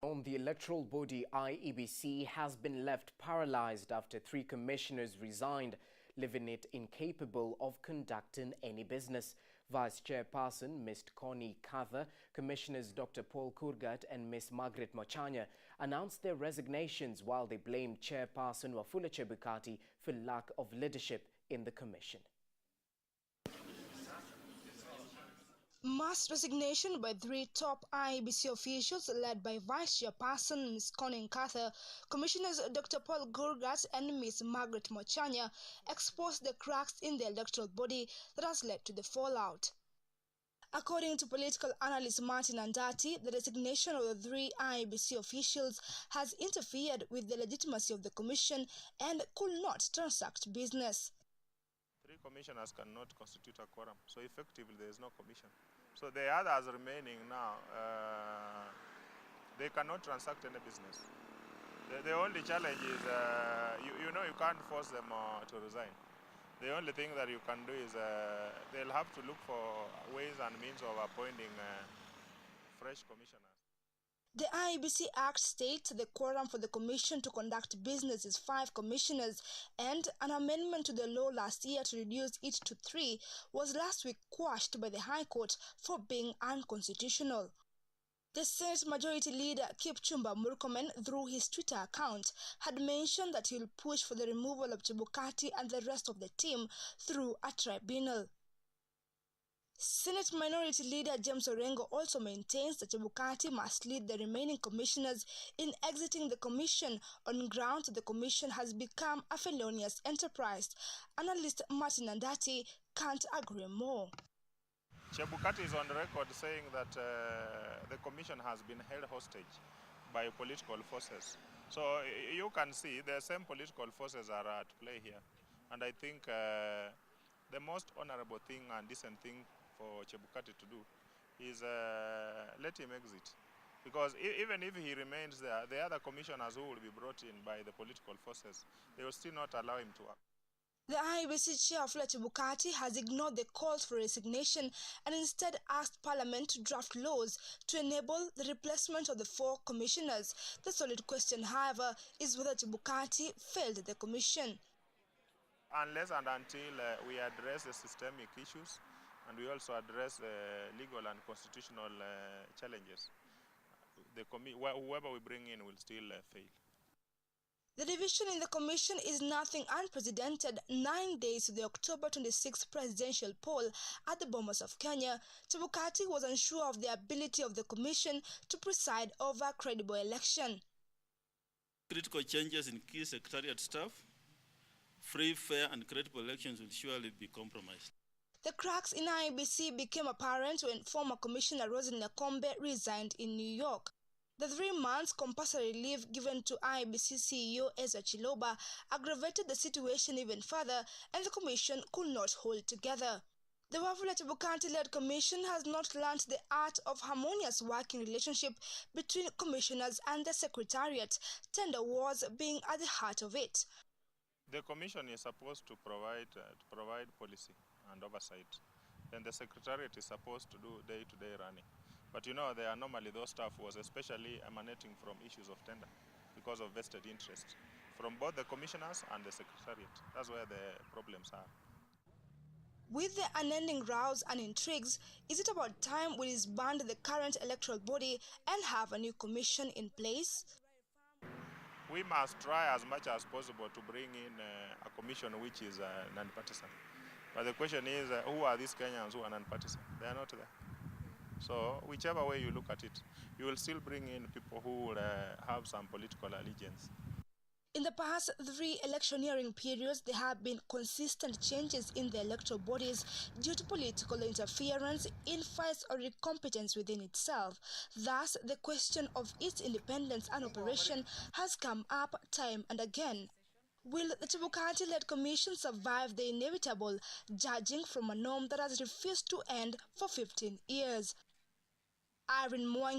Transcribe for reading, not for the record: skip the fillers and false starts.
The electoral body IEBC has been left paralyzed after 3 commissioners resigned, leaving it incapable of conducting any business. Vice Chairperson Ms. Connie Cather, Commissioners Dr. Paul Kurgat and Ms. Margaret Mochanya announced their resignations while they blamed Chairperson Wafula Chebukati for lack of leadership in the commission. Mass resignation by 3 top IEBC officials led by Vice Chairperson Ms. Connie Cather, Commissioners Dr. Paul Kurgat and Ms. Margaret Mochanya exposed the cracks in the electoral body that has led to the fallout. According to political analyst Martin Andati, the resignation of the 3 IEBC officials has interfered with the legitimacy of the commission and could not transact business. 3 commissioners cannot constitute a quorum, so effectively there is no commission. So the others remaining now, they cannot transact any business. The only challenge is, you can't force them to resign. The only thing that you can do is they'll have to look for ways and means of appointing fresh commissioners. The IEBC Act states the quorum for the commission to conduct business is 5 commissioners, and an amendment to the law last year to reduce it to 3 was last week quashed by the High Court for being unconstitutional. The Senate Majority Leader Kipchumba Murkomen, through his Twitter account, had mentioned that he will push for the removal of Chebukati and the rest of the team through a tribunal. Senate Minority Leader James Orengo also maintains that Chebukati must lead the remaining commissioners in exiting the commission on grounds that the commission has become a felonious enterprise. Analyst Martin Andati can't agree more. Chebukati is on record saying that the commission has been held hostage by political forces. So you can see the same political forces are at play here. And I think the most honorable thing and decent thing for Chebukati to do is let him exit. Because even if he remains there, the other commissioners who will be brought in by the political forces, they will still not allow him to work. The IEBC chair Wafula Chebukati has ignored the calls for resignation and instead asked Parliament to draft laws to enable the replacement of the 4 commissioners. The solid question, however, is whether Chebukati failed the commission. Unless and until we address the systemic issues and we also address the legal and constitutional challenges, whoever we bring in will still fail. The division in the commission is nothing unprecedented. 9 days to the October 26 presidential poll at the Bomas of Kenya, Chebukati was unsure of the ability of the commission to preside over a credible election. Critical changes in key secretariat staff, free, fair and credible elections will surely be compromised. The cracks in IEBC became apparent when former Commissioner Rosin Nakombe resigned in New York. The 3 months compulsory leave given to IEBC CEO Ezra Chiloba aggravated the situation even further, and the commission could not hold together. The Wafula Chebukati-led commission has not learnt the art of harmonious working relationship between commissioners and the secretariat, tender wars being at the heart of it. The commission is supposed to provide policy and oversight. Then the secretariat is supposed to do day-to-day running. But you know, there are normally those staff was especially emanating from issues of tender because of vested interest from both the commissioners and the secretariat. That's where the problems are. With the unending rows and intrigues, is it about time we disband the current electoral body and have a new commission in place? We must try as much as possible to bring in a commission which is non-partisan. But the question is, who are these Kenyans who are non-partisan? They are not there. So whichever way you look at it, you will still bring in people who will have some political allegiance. In the past 3 electioneering periods, there have been consistent changes in the electoral bodies due to political interference, infights or incompetence within itself. Thus, the question of its independence and operation has come up time and again. Will the Chebukati-led commission survive the inevitable, judging from a norm that has refused to end for 15 years? Irene Mwangi.